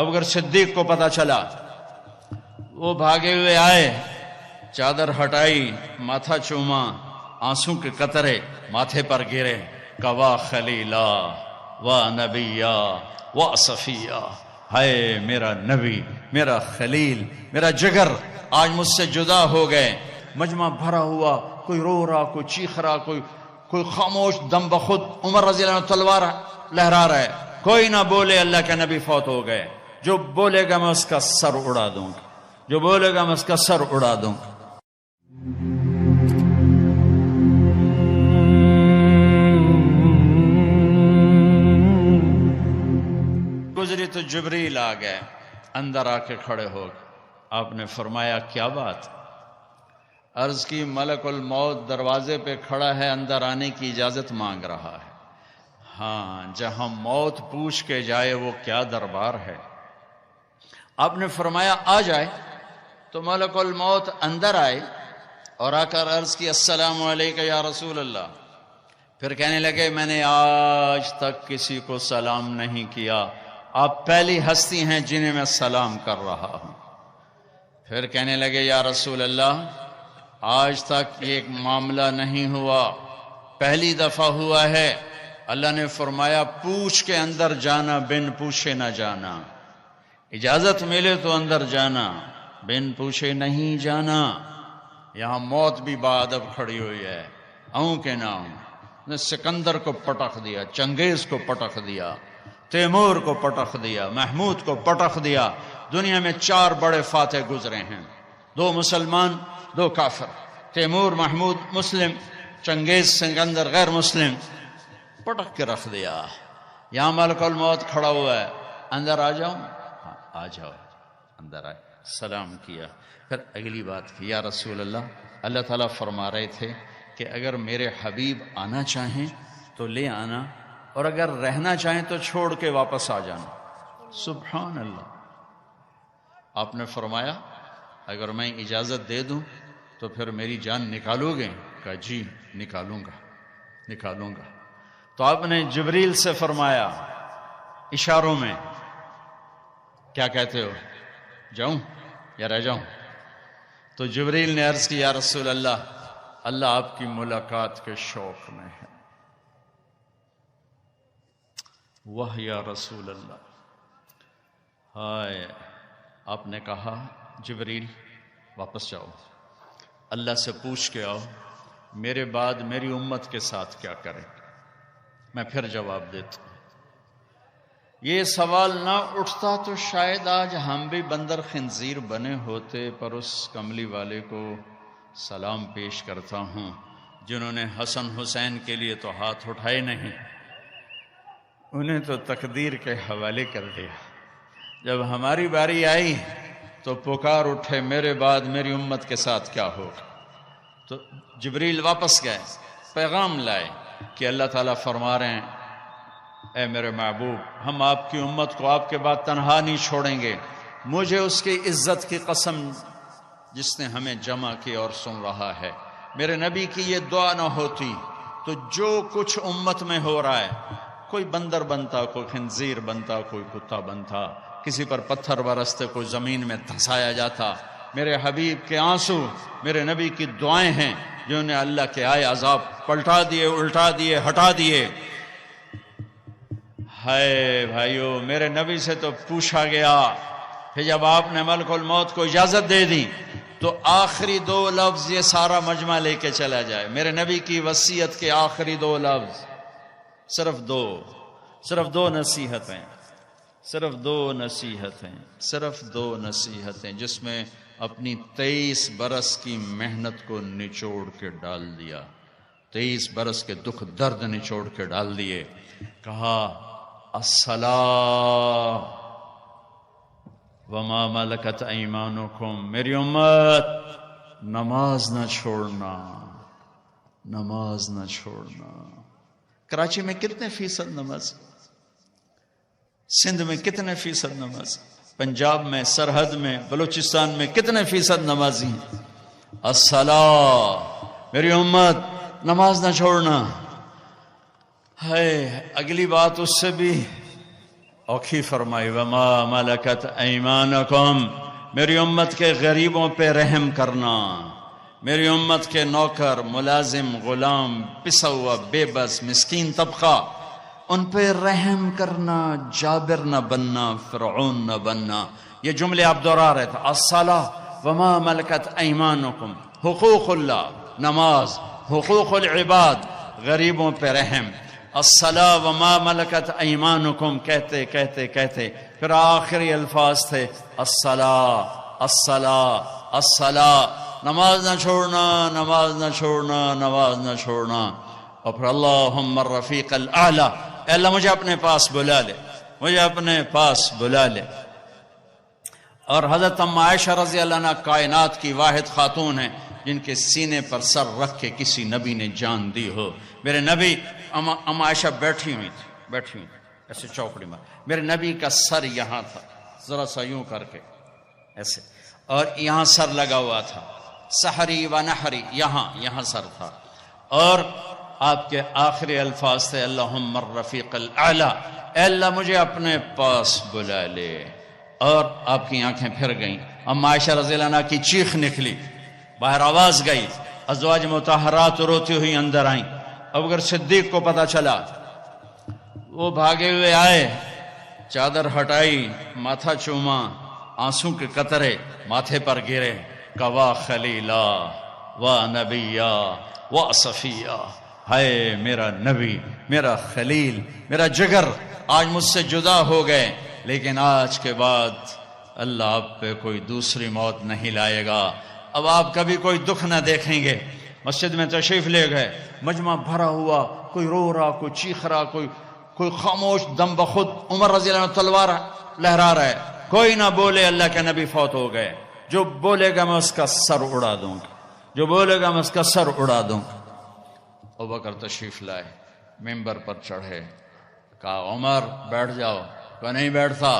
ابوبکر صدیق کو پتا چلا، وہ بھاگے ہوئے آئے، چادر ہٹائی، ماتھا چوما، آنسو کے قطرے ماتھے پر گرے، کوا خلیلا و نبیا و صفیہ، ہائے میرا نبی، میرا خلیل، میرا جگر آج مجھ سے جدا ہو گئے۔ مجمع بھرا ہوا، کوئی رو رہا، کوئی چیخ رہا، کوئی خاموش دم بخود۔ عمر رضی اللہ عنہ تلوار لہرا رہا ہے، کوئی نہ بولے اللہ کے نبی فوت ہو گئے، جو بولے گا میں اس کا سر اڑا دوں گا، جو بولے گا میں اس کا سر اڑا دوں گا۔ گزری تو جبریل آ گئے، اندر آ کے کھڑے ہو گئے۔ آپ نے فرمایا کیا بات؟ عرض کی ملک الموت دروازے پہ کھڑا ہے، اندر آنے کی اجازت مانگ رہا ہے۔ ہاں، جہاں موت پوچھ کے جائے وہ کیا دربار ہے۔ آپ نے فرمایا آ جائے، تو ملک الموت اندر آئے اور آ کر عرض کی السلام علیکم یا رسول اللہ۔ پھر کہنے لگے میں نے آج تک کسی کو سلام نہیں کیا، آپ پہلی ہستی ہیں جنہیں میں سلام کر رہا ہوں۔ پھر کہنے لگے یا رسول اللہ آج تک یہ معاملہ نہیں ہوا، پہلی دفعہ ہوا ہے۔ اللہ نے فرمایا پوچھ کے اندر جانا، بن پوچھے نہ جانا، اجازت ملے تو اندر جانا، بن پوچھے نہیں جانا۔ یہاں موت بھی بادب کھڑی ہوئی ہے، اوں کے نام نے سکندر کو پٹخ دیا، چنگیز کو پٹخ دیا، تیمور کو پٹخ دیا، محمود کو پٹخ دیا۔ دنیا میں 4 بڑے فاتح گزرے ہیں، 2 مسلمان 2 کافر، تیمور محمود مسلم، چنگیز سکندر غیر مسلم، پٹخ کے رکھ دیا۔ یہاں ملک الموت کھڑا ہوا ہے، اندر آ جاؤں؟ ہاں آ جاؤ۔ اندر آئے، سلام کیا، پھر اگلی بات کی یا رسول اللہ، اللہ تعالیٰ فرما رہے تھے کہ اگر میرے حبیب آنا چاہیں تو لے آنا، اور اگر رہنا چاہیں تو چھوڑ کے واپس آ جانا۔ سبحان اللہ۔ آپ نے فرمایا اگر میں اجازت دے دوں تو پھر میری جان نکالو گے؟ کہا جی نکالوں گا۔ تو آپ نے جبریل سے فرمایا اشاروں میں، کیا کہتے ہو، جاؤں یا رہ جاؤں؟ تو جبریل نے عرض کی یا رسول اللہ، اللہ آپ کی ملاقات کے شوق میں ہے۔ واہ یا رسول اللہ، ہائے۔ آپ نے کہا جبریل واپس جاؤ، اللہ سے پوچھ کے آؤ میرے بعد میری امت کے ساتھ کیا کریں، میں پھر جواب دیتا ہوں۔ یہ سوال نہ اٹھتا تو شاید آج ہم بھی بندر خنزیر بنے ہوتے، پر اس کملی والے کو سلام پیش کرتا ہوں جنہوں نے حسن حسین کے لیے تو ہاتھ اٹھائے نہیں، انہیں تو تقدیر کے حوالے کر دیا۔ جب ہماری باری آئی تو پکار اٹھے میرے بعد میری امت کے ساتھ کیا ہوگا۔ تو جبریل واپس گئے، پیغام لائے کہ اللہ تعالیٰ فرما رہے ہیں اے میرے محبوب، ہم آپ کی امت کو آپ کے بعد تنہا نہیں چھوڑیں گے۔ مجھے اس کی عزت کی قسم جس نے ہمیں جمع کی اور سن رہا ہے، میرے نبی کی یہ دعا نہ ہوتی تو جو کچھ امت میں ہو رہا ہے، کوئی بندر بنتا، کوئی خنزیر بنتا، کوئی کتا بنتا، کسی پر پتھر برستے، کوئی زمین میں دھسایا جاتا۔ میرے حبیب کے آنسو میرے نبی کی دعائیں ہیں جنہوں نے اللہ کے آئے عذاب پلٹا دیے، الٹا دیے، ہٹا دیے۔ ہائے بھائیو، میرے نبی سے تو پوچھا گیا، پھر جب آپ نے ملک الموت کو اجازت دے دی تو آخری 2 لفظ یہ سارا مجمع لے کے چلا جائے، میرے نبی کی وصیت کے آخری 2 لفظ، صرف دو نصیحتیں، صرف دو نصیحتیں جس میں اپنی 23 برس کی محنت کو نچوڑ کے ڈال دیا، 23 برس کے دکھ درد نچوڑ کے ڈال دیے۔ کہا الصلاۃ وما ملکت ایمانکم، میری امت نماز نہ چھوڑنا۔ کراچی میں کتنے فیصد نماز، سندھ میں کتنے فیصد نماز، پنجاب میں، سرحد میں، بلوچستان میں کتنے فیصد نمازی ہیں؟ الصلاۃ، میری امت نماز نہ چھوڑنا۔ ہے اگلی بات اس سے بھی اوکھی فرمائی وما ملکت ایمانکم، میری امت کے غریبوں پہ رحم کرنا، میری امت کے نوکر، ملازم، غلام، پسا ہوا، بے بس، مسکین طبقہ، ان پہ رحم کرنا، جابر نہ بننا، فرعون نہ بننا۔ یہ جملے آپ دہرا رہے تھے، الصلاۃ وما ملکت ایمانکم، حقوق اللہ، نماز، حقوق العباد، غریبوں پہ رحم، الصلاۃ وما ملکت ایمانکم، کہتے کہتے کہتے پھر آخری الفاظ تھے الصلاۃ الصلاۃ الصلاۃ، نماز نہ چھوڑنا، نماز نہ چھوڑنا، نماز نہ چھوڑنا۔ اور پھر اللہم الرفیق الاعلی، اے اللہ مجھے اپنے پاس بلا لے، مجھے اپنے پاس بلا لے۔ اور حضرت ام عائشہ رضی اللہ عنہ کائنات کی واحد خاتون ہیں جن کے سینے پر سر رکھ کے کسی نبی نے جان دی ہو۔ میرے نبی، ام عائشہ بیٹھی ہوئی تھی ایسے چوکڑی میں، میرے نبی کا سر یہاں تھا، ذرا سا یوں کر کے ایسے، اور یہاں سر لگا ہوا تھا، سحری و نحری، یہاں سر تھا، اور آپ کے آخری الفاظ تھے اللہم الرفیق الاعلی، اے اللہ مجھے اپنے پاس بلا لے۔ اور آپ کی آنکھیں پھر گئیں، ام عائشہ رضی اللہ عنہ کی چیخ نکلی، باہر آواز گئی، ازواج مطہرات روتی ہوئی اندر آئیں۔ ابوبکر صدیق کو پتہ چلا، وہ بھاگے ہوئے آئے، چادر ہٹائی، ماتھا چوما، آنسوں کے قطرے ماتھے پر گرے، کوا خلیلا و نبیا و صفیہ، ہائے میرا نبی، میرا خلیل، میرا جگر آج مجھ سے جدا ہو گئے، لیکن آج کے بعد اللہ آپ پہ کوئی دوسری موت نہیں لائے گا، اب آپ کبھی کوئی دکھ نہ دیکھیں گے۔ مسجد میں تشریف لے گئے، مجمع بھرا ہوا، کوئی رو رہا، کوئی چیخ رہا، کوئی خاموش، دم بخود عمر رضی اللہ عنہ تلوار لہرا رہا ہے، کوئی نہ بولے اللہ کے نبی فوت ہو گئے، جو بولے گا میں اس کا سر اڑا دوں گا، جو بولے گا میں اس کا سر اڑا دوں گا۔ ابوبکر تشریف لائے، ممبر پر چڑھے، کہا عمر بیٹھ جاؤ، کہ نہیں بیٹھتا۔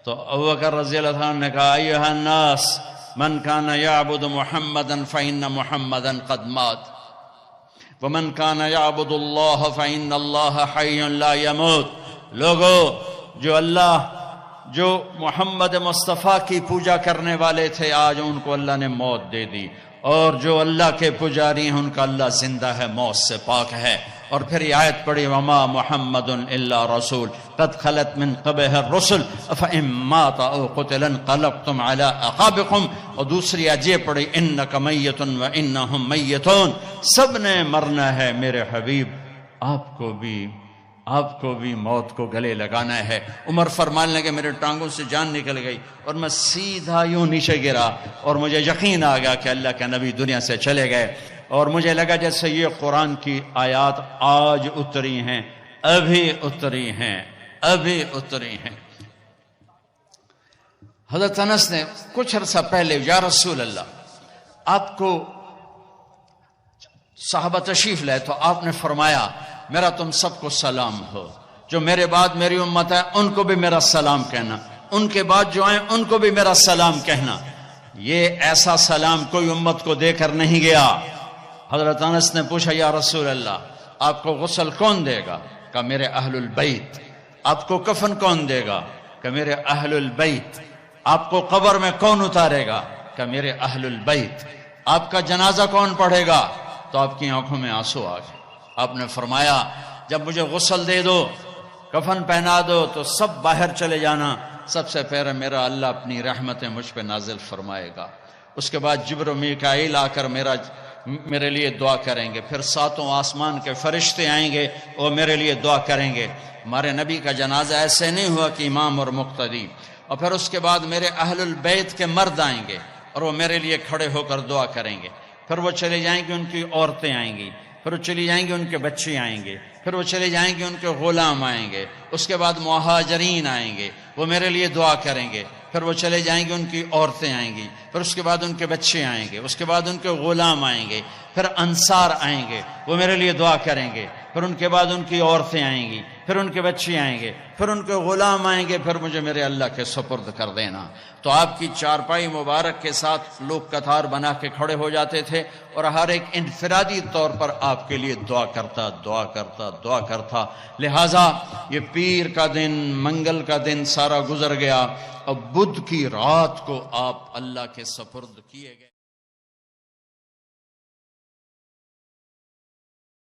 تو ابوبکر رضی اللہ عنہ نے کہا ایھا الناس من کان یعبد محمدا فإن محمدا قد مات ومن کان یعبد اللہ فإن اللہ حی لا یموت، لوگو جو محمد مصطفیٰ کی پوجا کرنے والے تھے آج ان کو اللہ نے موت دے دی، اور جو اللہ کے پجاری ہیں ان کا اللہ زندہ ہے، موت سے پاک ہے۔ اور پھر یہ آیت پڑھی وما محمد الا رسول قد خلت من قبلہ الرسل افإن مات او قتل انقلبتم علی اعقابکم، اور دوسری آیت یہ پڑھی انک میت وانہم میتون، سب نے مرنا ہے میرے حبیب، آپ کو بھی موت کو گلے لگانا ہے۔ عمر فرمانے لگے میرے ٹانگوں سے جان نکل گئی اور میں سیدھا یوں نیچے گرا، اور مجھے یقین آ گیا کہ اللہ کے نبی دنیا سے چلے گئے، اور مجھے لگا جیسے یہ قرآن کی آیات آج اتری ہیں، ابھی اتری ہیں۔ حضرت انس نے کچھ عرصہ پہلے یا رسول اللہ، آپ کو صحابہ تشریف لائے تو آپ نے فرمایا میرا تم سب کو سلام ہو، جو میرے بعد میری امت ہے ان کو بھی میرا سلام کہنا، ان کے بعد جو آئیں ان کو بھی میرا سلام کہنا۔ یہ ایسا سلام کوئی امت کو دے کر نہیں گیا۔ حضرت انس نے پوچھا یا رسول اللہ آپ کو غسل کون دے گا؟ کہ میرے اہل البیت۔ آپ کو کفن کون دے گا؟ کہ میرے اہل البیت۔ آپ کو قبر میں کون اتارے گا؟ کہ میرے اہل البیت۔ آپ کا جنازہ کون پڑھے گا؟ تو آپ کی آنکھوں میں آنسو آ گئے۔ آپ نے فرمایا جب مجھے غسل دے دو، کفن پہنا دو تو سب باہر چلے جانا، سب سے پہلے میرا اللہ اپنی رحمتیں مجھ پہ نازل فرمائے گا، اس کے بعد جبر و میکائیل آ کر میرے لیے دعا کریں گے، پھر ساتوں آسمان کے فرشتے آئیں گے اور میرے لیے دعا کریں گے۔ ہمارے نبی کا جنازہ ایسے نہیں ہوا کہ امام اور مقتدی، اور پھر اس کے بعد میرے اہل البیت کے مرد آئیں گے اور وہ میرے لیے کھڑے ہو کر دعا کریں گے، پھر وہ چلے جائیں گے، ان کی عورتیں آئیں گی، پھر وہ چلی جائیں گے، ان کے بچے آئیں گے، پھر وہ چلے جائیں گے، ان کے غلام آئیں گے، اس کے بعد مہاجرین آئیں گے، وہ میرے لیے دعا کریں گے، پھر وہ چلے جائیں گے، ان کی عورتیں آئیں گی، پھر اس کے بعد ان کے بچے آئیں گے، اس کے بعد ان کے غلام آئیں گے، پھر انصار آئیں گے، وہ میرے لیے دعا کریں گے، پھر ان کے بعد ان کی عورتیں آئیں گی، پھر ان کے بچے آئیں گے، پھر ان کے غلام آئیں گے، پھر مجھے میرے اللہ کے سپرد کر دینا۔ تو آپ کی چارپائی مبارک کے ساتھ لوگ قطار بنا کے کھڑے ہو جاتے تھے، اور ہر ایک انفرادی طور پر آپ کے لیے دعا کرتا دعا کرتا دعا کرتا۔ لہٰذا یہ پیر کا دن، منگل کا دن سارا گزر گیا، اب بدھ کی رات کو آپ اللہ کے سپرد کیے گئے۔